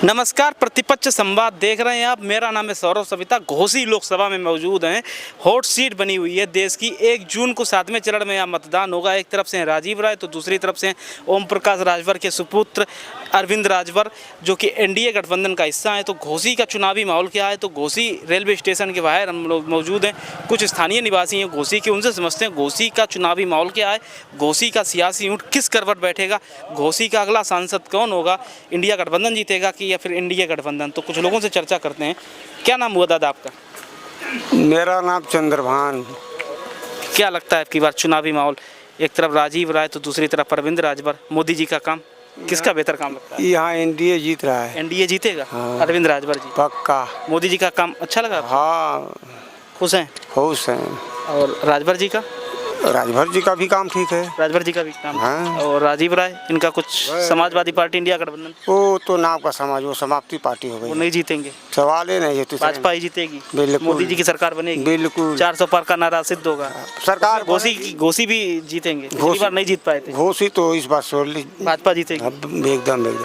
नमस्कार, प्रतिपक्ष संवाद देख रहे हैं आप। मेरा नाम है सौरभ सविता। घोसी लोकसभा में मौजूद हैं। हॉट सीट बनी हुई है देश की। 1 जून को 7वें चरण में यहाँ मतदान होगा। एक तरफ से हैं राजीव राय तो दूसरी तरफ से ओम प्रकाश राजभर के सुपुत्र अरविंद राजभर, जो कि एनडीए गठबंधन का हिस्सा है। तो घोसी का चुनावी माहौल क्या है? तो घोसी रेलवे स्टेशन के बाहर हम लोग मौजूद हैं। कुछ स्थानीय निवासी हैं घोसी के, उनसे समझते हैं घोसी का चुनावी माहौल क्या है, घोसी का सियासी ऊँट किस करवट बैठेगा, घोसी का अगला सांसद कौन होगा, इंडिया गठबंधन जीतेगा कि या फिर इंडिया गठबंधन। तो कुछ लोगों से चर्चा करते हैं। क्या नाम हुआ दादा आपका? मेरा नाम चंद्रभान। क्या लगता है आपकी बार चुनावी माहौल? एक तरफ राजीव राय तो दूसरी तरफ अरविंद राजभर। मोदी जी का काम किसका बेहतर काम लगता है? यहाँ एनडीए जीत रहा है। एनडीए जीतेगा। हाँ। अरविंद राजभर जी पक्का। मोदी जी का काम अच्छा लगा आपको? हाँ, खुश हैं? खुश हैं। और राजभर जी का? राजभर जी का भी काम ठीक है। राजभर जी का भी काम। हाँ। और राजीव राय, इनका कुछ समाजवादी पार्टी इंडिया गठबंधन वो तो नाम का समाज, वो समाप्ति पार्टी हो वो गई। नहीं जीतेंगे। सवाल ही नहीं है। भाजपा ही जीतेगी। बिल्कुल। मोदी जी की सरकार बनेगी। बिल्कुल। 400 पार का नारा सिद्ध होगा। सरकार घोसी भी जीतेंगे। पिछली बार नहीं जीत पाए थे। घोसी तो इस बार सोली भाजपा जीतेगी। एकदम।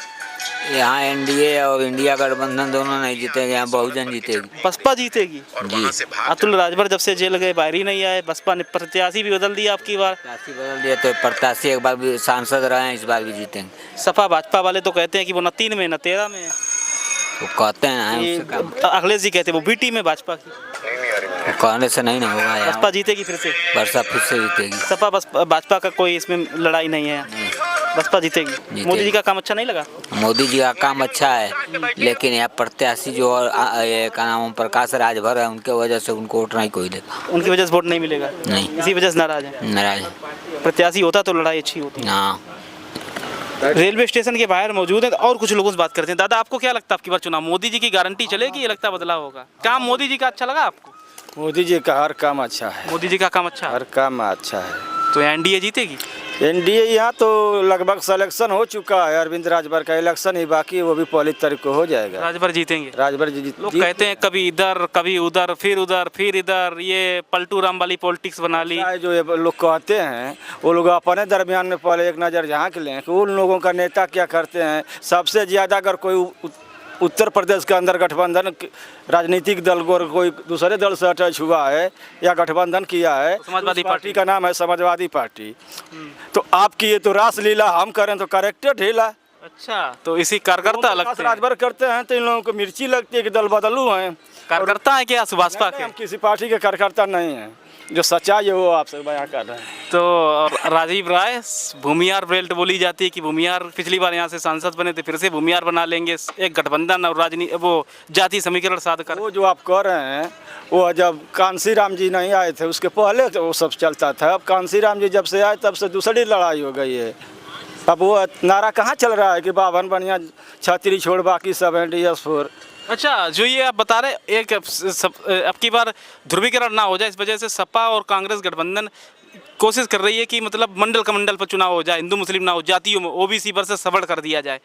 यहाँ एनडीए और इंडिया गठबंधन दोनों नहीं जीतेंगे, यहाँ बहुजन जीतेगी। बसपा जीतेगी। जी। अतुल राजभर जब से जेल गए बाहर ही नहीं आए। बसपा ने प्रत्याशी भी बदल दिया आपकी बार। प्रत्याशी बदल दिया तो प्रत्याशी एक बार भी सांसद रहे हैं, इस बार भी जीतेंगे। सपा भाजपा वाले तो कहते हैं कि वो न 3 में न 13 में है। वो कहते हैं अखिलेश जी कहते हैं वो बीटी में भाजपा की। कहने से नहीं ना होगा। यहाँ बसपा जीतेगी फिर से। बरसा फिर से जीतेगी। सपा भाजपा का कोई इसमें लड़ाई नहीं है। बसपा जीतेगी। मोदी जी का काम अच्छा नहीं लगा? मोदी जी का काम अच्छा है, लेकिन यहाँ प्रत्याशी जो और का नाम ओम प्रकाश राजभर है, उनके वजह से उनको वोट नहीं कोई देगा। उनकी वजह से वोट नहीं मिलेगा। नहीं। इसी वजह से नाराज है। नाराज है। प्रत्याशी होता तो लड़ाई अच्छी होती। हाँ। रेलवे स्टेशन के बाहर मौजूद है और कुछ लोगों से बात करते हैं। दादा, आपको क्या लगता है आपकी बार चुनाव मोदी जी की गारंटी चलेगी? ये लगता है बदलाव होगा? काम मोदी जी का अच्छा लगा आपको? मोदी जी का हर काम अच्छा है। मोदी जी का काम अच्छा है। हर काम अच्छा है। तो एनडीए जीतेगी। एनडीए यहाँ तो लगभग सिलेक्शन हो चुका है। अरविंद राजभर का इलेक्शन ही बाकी, वो भी 15 तारीख को हो जाएगा। राजभर जीतेंगे। राजभर जी लोग कहते हैं कभी इधर कभी उधर, फिर उधर फिर इधर, ये पलटू राम वाली पॉलिटिक्स बना ली। जो ये लोग कहते हैं, वो लोग अपने दरमियान में पहले एक नज़र झाँक लें कि उन लोगों का नेता क्या करते हैं। सबसे ज़्यादा अगर कोई उत्तर प्रदेश के अंदर गठबंधन राजनीतिक दल को कोई दूसरे दल से अटैच हुआ है या गठबंधन किया है, समाजवादी पार्टी का नाम है समाजवादी पार्टी। तो आपकी ये तो रासलीला, हम करें तो करेक्टर ढीला। अच्छा, तो इसी कार्यकर्ता लगते हैं। राजभर करते हैं तो इन लोगों को मिर्ची लगती है कि दल बदलू हैं। कार्यकर्ता है क्या भाजपा के? हम किसी पार्टी के कार्यकर्ता नहीं हैं। जो सच्चाई है वो आपसे बयां कर रहे हैं। तो राजीव राय, भूमियार बेल्ट बोली जाती है कि भूमियार पिछली बार यहाँ से सांसद बने थे, फिर से भूमियार बना लेंगे। एक गठबंधन और वो जाति समीकरण साध कर। वो जो आप कह रहे हैं, वो जब कांसी राम जी नहीं आए थे उसके पहले तो वो सब चलता था। अब कांसी राम जी जब से आए तब से दूसरी लड़ाई हो गई है। अब वो नारा कहाँ चल रहा है कि बावन बढ़िया छतरी छोड़ बाकी सब एनडीएस 4। अच्छा, जो ये आप बता रहे एक अब की बार ध्रुवीकरण ना हो जाए, इस वजह से सपा और कांग्रेस गठबंधन कोशिश कर रही है कि मतलब मंडल का मंडल पर चुनाव हो जाए, हिंदू मुस्लिम ना हो, जातियों में ओबीसी पर से सबड़ कर दिया जाए।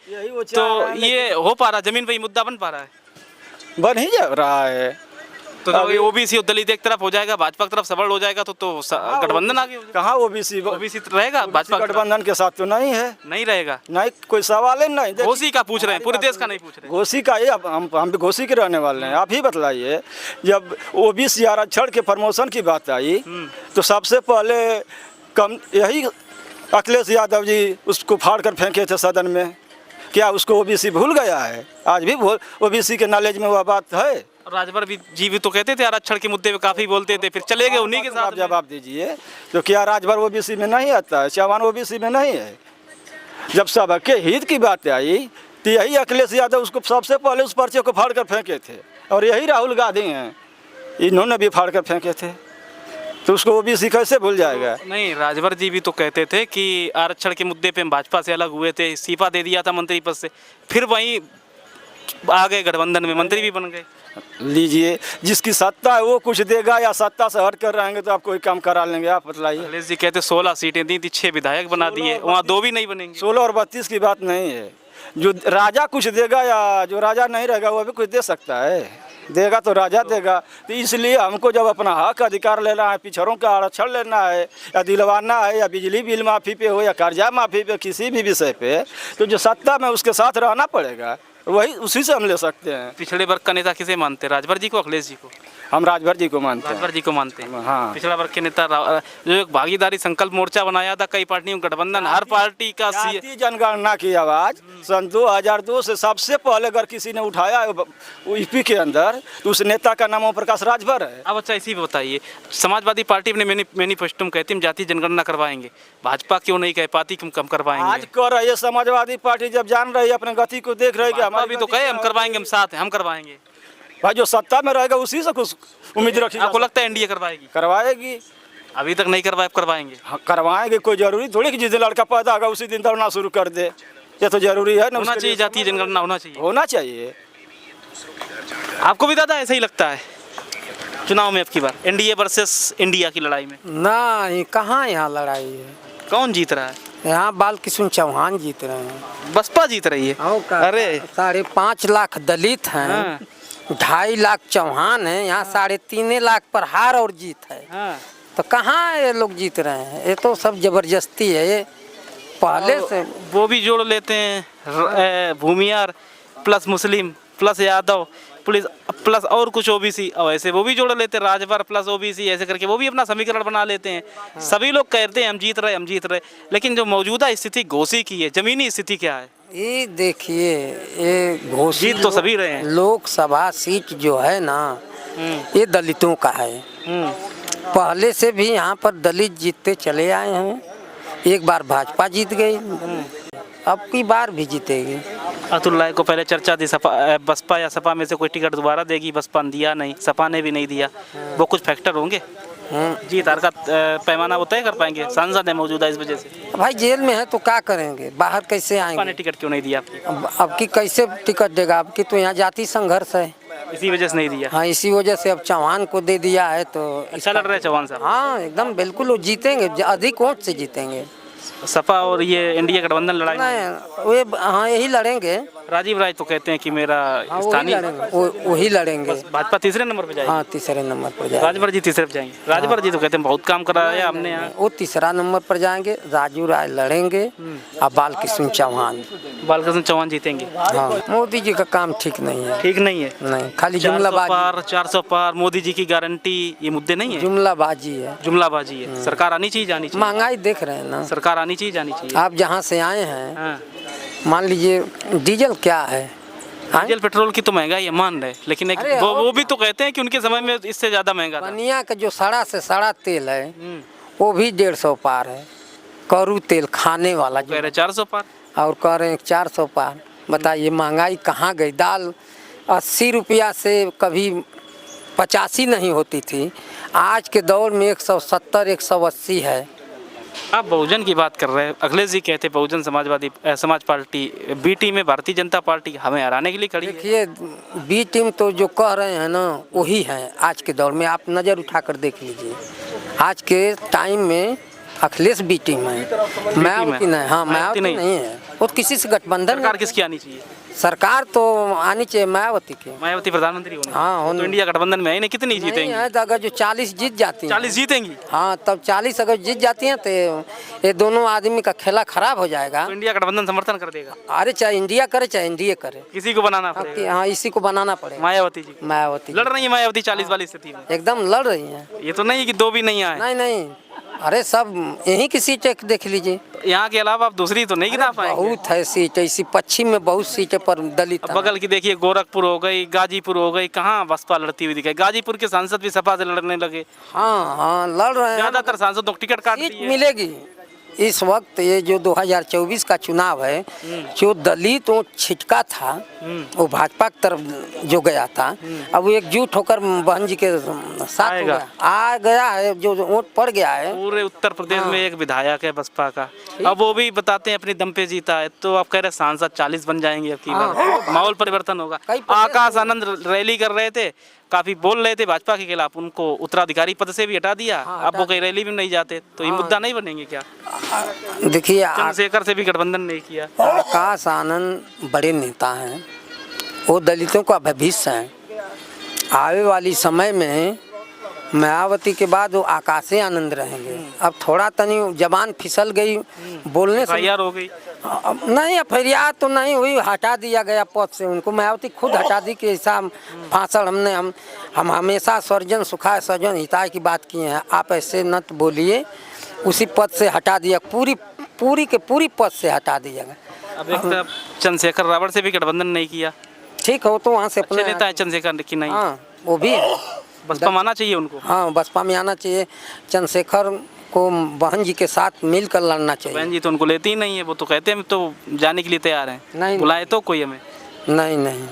तो ये हो पा रहा? जमीन पे ये मुद्दा बन पा रहा है? बन ही जा रहा है। तो ओबीसी और दलित एक तरफ हो जाएगा, भाजपा की तरफ सबड़ हो जाएगा, तो गठबंधन आगे कहाँ ओबीसी रहेगा? भाजपा गठबंधन के साथ तो नहीं है। नहीं रहेगा। नहीं, कोई सवाल ही नहीं। घोसी का पूछ रहे हैं, पूरे देश का नहीं पूछ रहे। घोसी का ही, हम भी घोसी के रहने वाले हैं। आप ही बतलाइए, जब ओबीसी आरक्षण के प्रमोशन की बात आई तो सबसे पहले यही अखिलेश यादव जी उसको फाड़ कर फेंके थे सदन में। क्या उसको ओबीसी भूल गया है? आज भी ओबीसी के नॉलेज में वह बात है। राजभर जी भी तो कहते थे आरक्षण के मुद्दे पे काफी बोलते थे, फिर चले गए उन्हीं के साथ। आप जवाब दीजिए, तो क्या राजभर ओबीसी में नहीं आता है? चौहान ओबीसी में नहीं है? जब सबके हित की बात आई तो यही अखिलेश यादव उसको सबसे पहले उस पर्चे को फाड़ कर फेंके थे। और यही राहुल गांधी हैं, इन्होंने भी फाड़ कर फेंके थे। तो उसको ओबीसी कैसे भूल जाएगा? नहीं, राजभर जी भी तो कहते थे कि आरक्षण के मुद्दे पे हम भाजपा से अलग हुए थे, इस्तीफा दे दिया था मंत्री पद से, फिर वहीं आ गए गठबंधन में, मंत्री भी बन गए। लीजिए, जिसकी सत्ता है वो कुछ देगा या सत्ता से हट कर रहेंगे तो आप कोई काम करा लेंगे? आप बतलाइए। अखिलेश जी कहते 16 सीटें दी थी, 6 विधायक बना दिए, वहाँ 2 भी नहीं बनेंगे। 16 और 32 की बात नहीं है। जो राजा कुछ देगा या जो राजा नहीं रहेगा वो भी कुछ दे सकता है। देगा तो राजा देगा। तो इसलिए हमको जब अपना हक अधिकार लेना है, पिछड़ों का आरक्षण लेना है या दिलवाना है, या बिजली बिल माफ़ी पे हो या कर्जा माफ़ी पे, किसी भी विषय पे, तो जो सत्ता में उसके साथ रहना पड़ेगा। वही उसी से हम ले सकते हैं। पिछड़े वर्ग का नेता किसे मानते हैं, राजभर जी को, अखिलेश जी को? हम राजभर जी को मानते हैं। राजभर जी को मानते हैं। हाँ। पिछड़ा वर्ग के नेता जो एक भागीदारी संकल्प मोर्चा बनाया था, कई पार्टियों का गठबंधन, हर पार्टी का जातीय जनगणना की आवाज़ सन 2002 से सबसे पहले अगर किसी ने उठाया यूपी के अंदर तो उस नेता का नाम ओम प्रकाश राजभर है। अब अच्छा इसी बताइए, समाजवादी पार्टी अपने मैनिफेस्टो में कहती हम जातीय जनगणना करवाएंगे, भाजपा क्यों नहीं कह पाती कि हम कम करवाएंगे? आज कर रही है समाजवादी पार्टी, जब जान रही है अपने गति को, देख रही है कि भाजपा हमारी भी तो कहे हम करवाएंगे, हम साथ हैं, हम करवाएंगे। भाई जो सत्ता में रहेगा उसी से कुछ उम्मीद रखी जा आपको सकती लगता है एनडीए करवाएगी? करवाएगी। अभी तक नहीं करवाए, अब करवाएंगे। हाँ, करवाएंगे। कोई जरूरी थोड़ी कि जिस दिन लड़का पैदा होगा उसी दिन दौड़ना शुरू कर दे, ये तो जरूरी है ना। होना चाहिए, जातीय जनगणना होना चाहिए। होना चाहिए। आपको भी दादा ऐसा ही लगता है चुनाव में अब की बार एनडीए वर्सेस इंडिया की लड़ाई में ना, ये कहाँ यहाँ लड़ाई है? कौन जीत रहा है? यहाँ बालकृष्ण चौहान जीत रहे हैं। बसपा जीत रही है। अरे 5.5 लाख दलित हैं, हाँ। 2.5 लाख चौहान हैं, यहाँ 3.5 लाख पर हार और जीत है। हाँ। तो कहाँ ये लोग जीत रहे हैं? ये तो सब जबरदस्ती है। ये पहले से वो भी जोड़ लेते हैं, भूमियार plus Muslim plus Yadav plus और कुछ ओबीसी, और ऐसे वो भी जोड़ लेते हैं, राजभर प्लस ओबीसी, ऐसे करके वो भी अपना समीकरण बना लेते हैं। सभी लोग कहते हैं हम जीत रहे, हम जीत रहे, लेकिन जो मौजूदा स्थिति घोषी की है, जमीनी स्थिति क्या है? ये देखिए, ये घोषित जीत तो सभी रहे हैं। लोकसभा सीट जो है ना, ये दलितों का है। पहले से भी यहाँ पर दलित जीतते चले आए हैं। एक बार भाजपा जीत गई, अब की बार भी जीतेगी। अतुल राय को पहले चर्चा थी बसपा या सपा में से कोई टिकट दोबारा देगी, बसपा ने दिया नहीं, सपा ने भी नहीं दिया। वो कुछ फैक्टर होंगे जीत हार का पैमाना वो तय कर पाएंगे? सांसद है मौजूदा, इस वजह से। भाई जेल में है तो क्या करेंगे, बाहर कैसे बसपा ने आएंगे? टिकट क्यों नहीं दिया आपकी? अब की कैसे टिकट देगा? अब की तो यहाँ जाति संघर्ष है। इसी वजह से नहीं दिया। हाँ, इसी वजह से अब चौहान को दे दिया है। तो अच्छा लड़ रहे चौहान साहब? हाँ एकदम बिल्कुल, वो जीतेंगे, अधिक वोट से जीतेंगे। सपा और ये एनडीए गठबंधन लड़ाई में नहीं, वे हाँ यही लड़ेंगे। राजीव राय तो कहते हैं कि मेरा हाँ, स्थानीय वही लड़ेंगे। भाजपा तीसरे नंबर पे जाएगी। हाँ, तीसरे नंबर पर जाएंगे। राजभर जी तीसरे पे जाएंगे। राजभर जी तो कहते हैं बहुत काम कराया हमने यहाँ। वो तीसरा नंबर पर जाएंगे, राजू राय लड़ेंगे और बालकृष्ण चौहान। बालकृष्ण चौहान जीतेंगे। हाँ, मोदी जी का काम ठीक नहीं है। ठीक नहीं है? नहीं, खाली 400 जुमलाबाजी। पार 400 पार, मोदी जी की गारंटी, ये मुद्दे नहीं है? जुमलाबाजी है, जुमलाबाजी है। सरकार आनी चाहिए, जानी चाहिए? महंगाई देख रहे हैं ना, सरकार आनी चाहिए, जानी चाहिए? आप जहाँ से आए हैं, हाँ। मान लीजिए डीजल क्या है? डीजल पेट्रोल की तो महंगाई है, मान रहे, लेकिन एक अरे वो भी तो कहते हैं कि उनके समय में इससे ज्यादा महंगा था। बनिया का जो सड़ा से सड़ा तेल है वो भी 150 पार है। करू तेल खाने वाला कह जो, रहे 400 पार, और कह रहे हैं 400 पार। बताइए महंगाई कहाँ गई? दाल 80 रुपया से कभी 85 नहीं होती थी, आज के दौर में 170 180 है। आप बहुजन की बात कर रहे हैं, अखिलेश जी कहते Bahujan Samaj party B team में भारतीय जनता पार्टी हमें हराने के लिए खड़ी है। देखिए, बी टीम तो जो कह रहे हैं ना वही है आज के दौर में। आप नज़र उठाकर देख लीजिए, आज के टाइम में अखिलेश बी टीम है, मायावती नहीं। हाँ, मायावती नहीं है, वो तो किसी से गठबंधन। सरकार किसकी आनी चाहिए? सरकार तो आनी चाहिए मायावती की। मायावती प्रधानमंत्री होनी। हाँ, तो इंडिया गठबंधन में है नहीं, कितनी नहीं जीतेंगी? है तो अगर जो 40 जीत जाती हैं, 40 जीतेंगी हाँ तब 40 अगर जीत जाती हैं तो ये दोनों आदमी का खेला खराब हो जाएगा। तो इंडिया गठबंधन समर्थन कर देगा? अरे चाहे इंडिया करे चाहे एनडीए करे, किसी को बनाना पड़ेगा। हाँ इसी को बनाना पड़ेगा। मायावती जी मायावती लड़ रही है, मायावती 40 वाली स्थिति में एकदम लड़ रही हैं। ये तो नहीं कि दो भी नहीं आए। नहीं नहीं, अरे सब यहीं की सीटें देख लीजिए। यहाँ के अलावा आप दूसरी तो नहीं गिना पाएंगे। बहुत है सीट, इसी पश्चिम में बहुत सीटें पर दलित अब बगल की देखिए, गोरखपुर हो गई, गाजीपुर हो गई, कहाँ बसपा लड़ती हुई दिखाई। गाजीपुर के सांसद भी सपा से लड़ने लगे। हाँ हाँ लड़ रहे हैं। ज्यादातर सांसदों को टिकट काट सीट दिए। मिलेगी इस वक्त। ये जो 2024 का चुनाव है, जो दलित वो छिटका था वो भाजपा की तरफ जो गया था, अब वो एकजुट होकर बहन जी के साथ हो गया, आ गया है, जो वोट पड़ गया है। पूरे उत्तर प्रदेश में एक विधायक है बसपा का, अब वो भी बताते हैं अपनी दम पे जीता है। तो आप कह रहे हैं सांसद 40 बन जाएंगे अब की बार, माहौल परिवर्तन होगा। आकाश आनंद रैली कर रहे थे, काफी बोल रहे थे भाजपा के खिलाफ, उनको उत्तराधिकारी पद से भी हटा दिया। अब वो कहीं रैली भी नहीं जाते, तो ये मुद्दा नहीं बनेंगे क्या? देखिए, चंद्रशेखर से भी गठबंधन नहीं किया। आकाश आनंद बड़े नेता हैं, वो दलितों का भविष्य है। आने वाली समय में मायावती के बाद वो आकाशे आनंद रहेंगे। अब थोड़ा तनी जबान फिसल गई बोलने से, तैयार हो गई। नहीं एफआईआर तो नहीं हुई, हटा दिया गया पद से उनको। मायावती खुद हटा दी कि ऐसा भाषण हम हमेशा सर्जन सुखाय सर्जन हिताय की बात किए हैं, आप ऐसे न बोलिए। उसी पद से हटा दिया, पूरी पद से हटा दिया गया। अब एक तरफ चंद्रशेखर रावत से भी गठबंधन नहीं किया, ठीक हो तो वहाँ से अच्छे नेता है चंद्रशेखर की नहीं, हाँ वो भी है। बसपा में आना चाहिए उनको। हाँ बसपा में आना चाहिए। चंद्रशेखर को बहन जी के साथ मिलकर लड़ना चाहिए। बहन जी तो उनको लेती ही नहीं है, वो तो कहते हैं हम तो जाने के लिए तैयार हैं, नहीं बुलाए तो कोई हमें। नहीं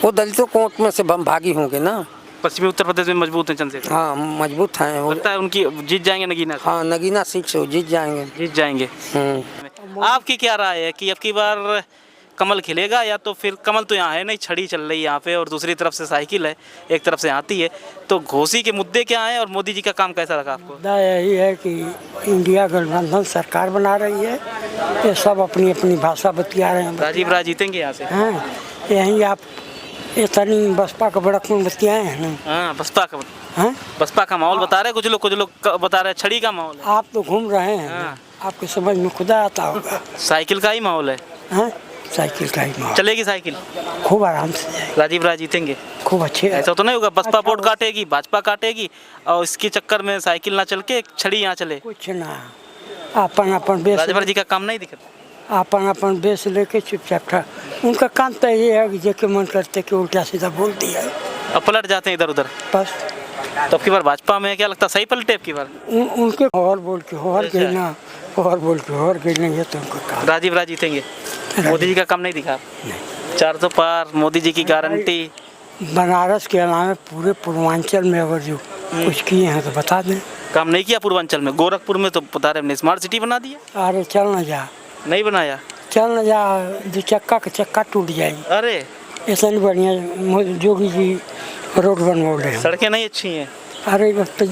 वो दलितों कोर्ट में से भागी होंगे ना। पश्चिमी उत्तर प्रदेश में मजबूत है चंद्रशेखर, हाँ मजबूत हैं वो। लगता है उनकी जीत जाएंगे नगीना से। हाँ नगीना सीट से वो जीत जाएंगे। जीत जाएंगे। आपकी क्या राय है कि अब की बार कमल खिलेगा या तो फिर कमल तो यहाँ है नहीं, छड़ी चल रही है यहाँ पे और दूसरी तरफ से साइकिल है, एक तरफ से हाथी है, तो घोसी के मुद्दे क्या हैं और मोदी जी का काम कैसा लगा आपको? मुद्दा यही है कि इंडिया गठबंधन सरकार बना रही है, ये सब अपनी अपनी भाषा बतिया रहे हैं। राजीव राय जीतेंगे यहाँ से? हाँ यही आप इतनी बसपा का बड़क में बतियाए हैं ना। हाँ बसपा का, हाँ बसपा का माहौल बता रहे हैं, कुछ लोग बता रहे हैं छड़ी का माहौल है। आप तो घूम रहे हैं हाँ। आपके समझ में खुदा आता होगा। साइकिल का ही माहौल है। हाँ साइकिल का ही माहौल, चलेगी साइकिल, खूब आराम से जाएगी, राजीव राय जीतेंगे। खूब अच्छे। ऐसा तो नहीं होगा बसपा वोट काटेगी, भाजपा काटेगी और इसके चक्कर में साइकिल ना चल के छड़ी यहाँ चले? कुछ ना, अपन बेस, राजभर जी का काम नहीं दिखता। अपन बेस लेके चुपचाप था। उनका काम तो ये है कि जेके मन करते कि उल्टा सीधा बोल दिया, अब पलट जाते हैं इधर उधर। बस। तो अब की बार भाजपा में क्या लगता है सही पलटे अब की बार? उनके और बोल के और गिरना, और बोल के और गिरना, ये तो उनका काम। राजीव राय जीतेंगे, मोदी जी का काम नहीं दिखा। 400 पार, मोदी जी की गारंटी। बनारस के अलावा पूरे पूर्वांचल में अगर जो कुछ किए हैं तो बता दें। काम नहीं किया पूर्वांचल में, गोरखपुर में तो बता रहे हमने स्मार्ट सिटी बना दिया। अरे चल न जा, नहीं बनाया। चल न जा, दो चक्का का चक्का टूट जाएगी। अरे ऐसा नहीं बढ़िया जोगी जी रोड बनवा रहे हैं। सड़कें नहीं अच्छी हैं। अरे तो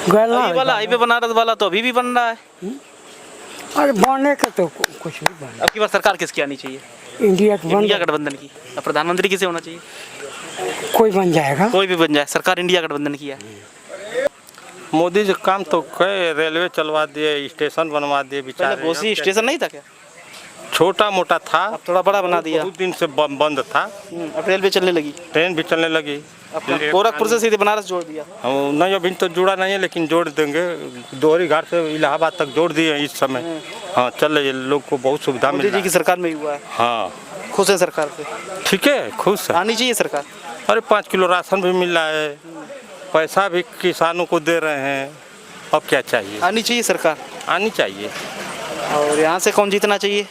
गला ये वाला हाईवे बनारस वाला तो अभी भी बन रहा है। अरे बनने का तो कुछ भी बने। अब की बार सरकार किसकी आनी चाहिए? इंडिया के इंडिया बन, गठबंधन की। अब प्रधानमंत्री किसे होना चाहिए? कोई बन जाएगा। कोई भी बन जाए, सरकार इंडिया गठबंधन की है। मोदी जी काम तो कई रेलवे चलवा दिए, स्टेशन बनवा दिए पहले बेचारे। घोसी स्टेशन नहीं था क्या? छोटा मोटा था, अब थोड़ा बड़ा बना दिया। बहुत दिन से बंद था। अब रेलवे चलने लगी। ट्रेन भी चलने लगी। अब गोरखपुर से सीधे बनारस जोड़ दिया। नहीं अभी तो जुड़ा नहीं है, लेकिन जोड़ देंगे। दोहरी घाट से इलाहाबाद तक जोड़ दिए इस समय। हाँ चल रही है, लोग को बहुत सुविधा मिल मोदी रहा जी की है। सरकार में ही हुआ है। हाँ खुश है सरकार से? ठीक है, खुश है। आनी चाहिए सरकार। अरे 5 किलो राशन भी मिल रहा है, पैसा भी किसानों को दे रहे हैं। अब क्या चाहिए? आनी चाहिए सरकार। आनी चाहिए। और यहाँ से कौन जीतना चाहिए?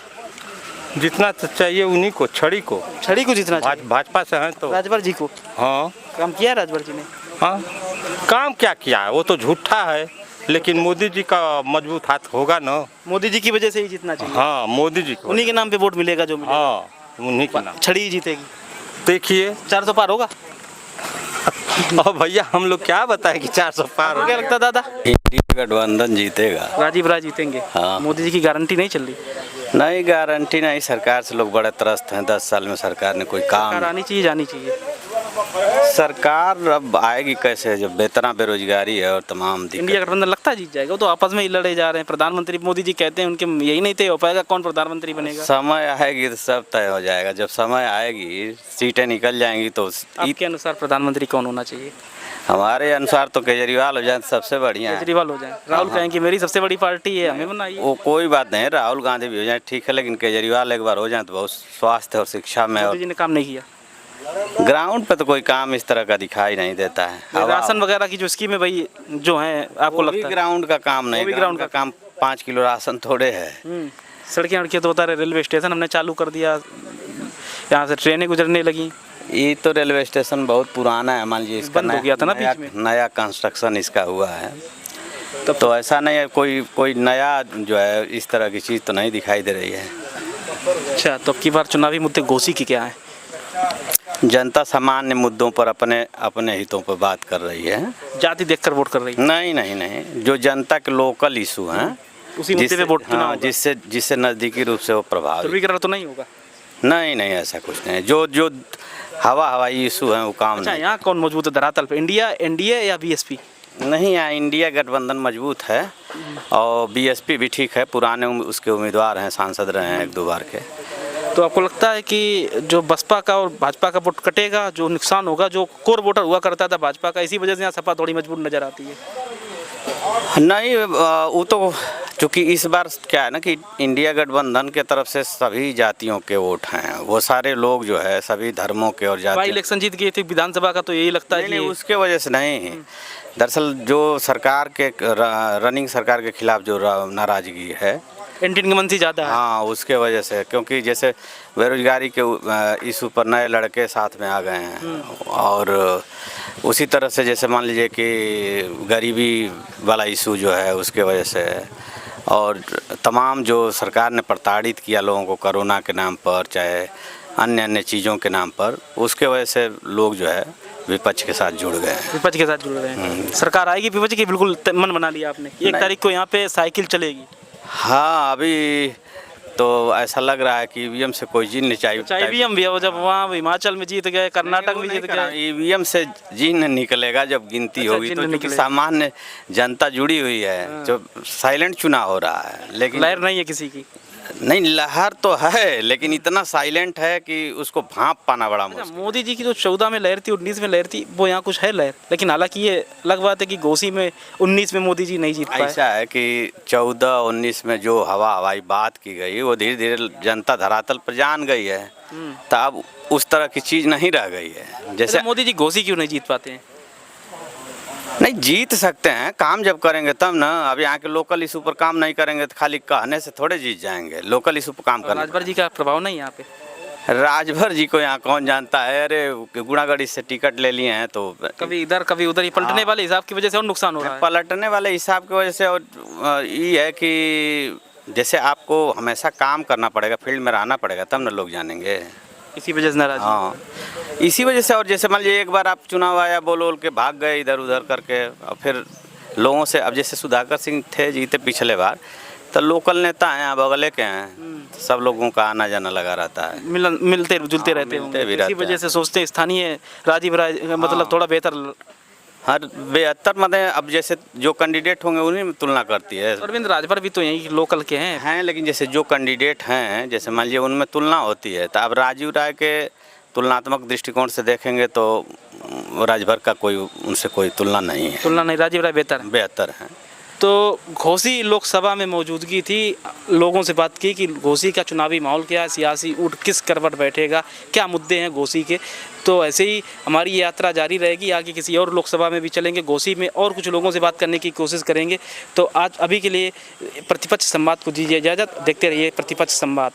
जितना तो चाहिए उन्हीं को, छड़ी को जीतना चाहिए। भाजपा से हैं तो। राजभर जी को हाँ काम किया है राजभर जी ने? हाँ काम क्या किया है, वो तो झूठा है, लेकिन मोदी जी का मजबूत हाथ होगा ना। मोदी जी की वजह से ही जीतना चाहिए। हाँ मोदी जी को। उन्हीं के नाम पे वोट मिलेगा जो मिलेगा। हाँ उन्हीं के नाम। छड़ी ही जीतेगी। देखिए 400 पार होगा? और भैया हम लोग क्या बताएं कि 400 पार आपको क्या लगता है दादा? इंडिया गठबंधन जीतेगा। राजीव राय जीतेंगे। हाँ। मोदी जी की गारंटी नहीं चल रही। नहीं गारंटी नहीं, सरकार से लोग बड़े त्रस्त हैं। 10 साल में सरकार ने कोई काम सरकार आनी चाहिए, जानी चाहिए। सरकार अब आएगी कैसे जब बेतना बेरोजगारी है और तमाम इंडिया दिक्कत। गठबंधन लगता है जीत जाएगा? वो तो आपस में ही लड़े जा रहे हैं। प्रधानमंत्री मोदी जी कहते हैं उनके यही नहीं तय हो पाएगा कौन प्रधानमंत्री बनेगा। समय आएगी तो सब तय हो जाएगा। जब समय आएगी, सीटें निकल जाएंगी तो आपके अनुसार प्रधानमंत्री कौन होना चाहिए? हमारे अनुसार तो केजरीवाल हो जाए तो सबसे बढ़िया है। केजरीवाल हो जाए। राहुल कहेंगे मेरी सबसे बड़ी पार्टी है, हमें बनाइए। वो कोई बात नहीं, राहुल गांधी भी हो जाए ठीक है, लेकिन केजरीवाल एक बार हो जाए तो बहुत स्वास्थ्य और शिक्षा में मोदी और जी ने काम नहीं किया। ग्राउंड पे तो कोई काम इस तरह का दिखाई नहीं देता है। राशन वगैरह की जो स्कीम है भाई जो है आपको वो भी लगता है? ग्राउंड का काम नहीं, वो भी ग्राउंड का काम 5 किलो राशन थोड़े है। सड़कें वड़कें तो बता रहे, रेलवे स्टेशन हमने चालू कर दिया, यहाँ से ट्रेनें गुजरने लगी। ये तो रेलवे स्टेशन बहुत पुराना है, मान लीजिए इसका बंद हो गया था ना बीच में। नया कंस्ट्रक्शन इसका हुआ है। तो ऐसा नहीं है कोई नया जो है इस तरह की चीज़ तो नहीं दिखाई दे रही है। अच्छा, तो अब की बार चुनावी मुद्दे घोसी की क्या है? जनता सामान्य मुद्दों पर अपने हितों पर बात कर रही है। जाति देखकर वोट कर रही है? नहीं, जो जनता के लोकल इशू हैं उसी मुद्दे पे वोट चुनाव होगा। जिससे नज़दीकी रूप से वो प्रभावित। ध्रुवीकरण तो नहीं होगा? नहीं ऐसा कुछ नहीं। जो हवाई इशू है वो काम अच्छा, नहीं। यहाँ कौन मजबूत है धरातल पे? इंडिया, एनडीए या बीएसपी? नहीं, यहाँ इंडिया गठबंधन मजबूत है। और बीएसपी भी ठीक है, पुराने उसके उम्मीदवार हैं, सांसद रहे हैं 1-2 बार के। तो आपको लगता है कि जो बसपा का और भाजपा का वोट कटेगा, जो नुकसान होगा, जो कोर वोटर हुआ करता था भाजपा का, इसी वजह से यहाँ सपा थोड़ी मजबूत नजर आती है? नहीं, वो तो चूँकि इस बार क्या है ना कि इंडिया गठबंधन के तरफ से सभी जातियों के वोट हैं, वो सारे लोग जो है सभी धर्मों के और बाई जाति इलेक्शन जीत गई थी विधानसभा का, तो यही लगता है नहीं, कि उसके वजह से नहीं। दरअसल जो सरकार के रनिंग सरकार के खिलाफ जो नाराजगी है, एंटी इनकम्बेंसी ज़्यादा है। हाँ, उसके वजह से, क्योंकि जैसे बेरोजगारी के इशू पर नए लड़के साथ में आ गए हैं, और उसी तरह से जैसे मान लीजिए कि गरीबी वाला इशू जो है उसके वजह से, और तमाम जो सरकार ने प्रताड़ित किया लोगों को कोरोना के नाम पर, चाहे अन्य चीज़ों के नाम पर, उसके वजह से लोग जो है विपक्ष के साथ जुड़ गए हैं। विपक्ष के साथ जुड़ रहे हैं। सरकार आएगी विपक्ष की, बिल्कुल मन बना लिया आपने? 1 तारीख को यहाँ पे साइकिल चलेगी। हाँ, अभी तो ऐसा लग रहा है कि ईवीएम से कोई जीत नहीं चाहिए। चाहे ईवीएम भी हो, जब वहाँ हिमाचल में जीत गए, कर्नाटक में जीत गए, ईवीएम से जीन निकलेगा जब गिनती होगी, तो क्योंकि सामान्य जनता जुड़ी हुई है, जो साइलेंट चुनाव हो रहा है, लेकिन लहर नहीं है किसी की। नहीं, लहर तो है, लेकिन इतना साइलेंट है कि उसको भांप पाना बड़ा मुश्किल। मोदी जी की जो 14 में लहर थी, 19 में लहर थी, वो यहाँ कुछ है लहर, लेकिन हालांकि ये अलग बात है कि घोसी में 19 में मोदी जी नहीं जीत पाए। ऐसा है कि 14-19 में जो हवाई बात की गई, वो धीरे धीरे जनता धरातल पर जान गई है, तो अब उस तरह की चीज़ नहीं रह गई है। जैसे मोदी जी घोसी क्यों नहीं जीत पाते हैं? नहीं, जीत सकते हैं, काम जब करेंगे तब ना। अब यहाँ के लोकल इशू पर काम नहीं करेंगे तो खाली कहने से थोड़े जीत जाएंगे। लोकल इशू पर काम करना। राजभर जी का प्रभाव नहीं यहाँ पे? राजभर जी को यहाँ कौन जानता है? अरे गुनागढ़ी से टिकट ले लिए हैं तो कभी इधर कभी उधर, ही पलटने वाले हिसाब की वजह से और नुकसान हो रहा है। पलटने वाले हिसाब की वजह से, और ये है कि जैसे आपको हमेशा काम करना पड़ेगा, फील्ड में रहना पड़ेगा, तब ना लोग जानेंगे। इसी वजह से नाराज। हाँ, इसी वजह से। और जैसे मान लीजिए एक बार आप चुनाव आया, बोल के भाग गए इधर उधर करके, और फिर लोगों से, अब जैसे सुधाकर सिंह थे जीते पिछले बार, तो लोकल नेता हैं, अब अगले के हैं, सब लोगों का आना जाना लगा रहता है, मिलते जुलते रहते हैं। इसी वजह से सोचते हैं स्थानीय राजीव राय मतलब थोड़ा बेहतर, हर बेहतर मतलब अब जैसे जो कैंडिडेट होंगे उन्हीं में तुलना करती है। अरविंद राजभर भी तो यही लोकल के हैं, लेकिन जैसे जो कैंडिडेट हैं, जैसे मान लीजिए उनमें तुलना होती है, तो अब राजीव राय के तुलनात्मक दृष्टिकोण से देखेंगे तो राजभर का कोई उनसे कोई तुलना नहीं है। तुलना नहीं, राजीव राय बेहतर है। तो घोसी लोकसभा में मौजूदगी थी, लोगों से बात की कि घोसी का चुनावी माहौल क्या है, सियासी ऊँट किस करवट बैठेगा, क्या मुद्दे हैं घोसी के। तो ऐसे ही हमारी यात्रा जारी रहेगी, आगे किसी और लोकसभा में भी चलेंगे, घोसी में और कुछ लोगों से बात करने की कोशिश करेंगे। तो आज अभी के लिए प्रतिपक्ष संवाद को दीजिए इजाज़त, देखते रहिए प्रतिपक्ष संवाद।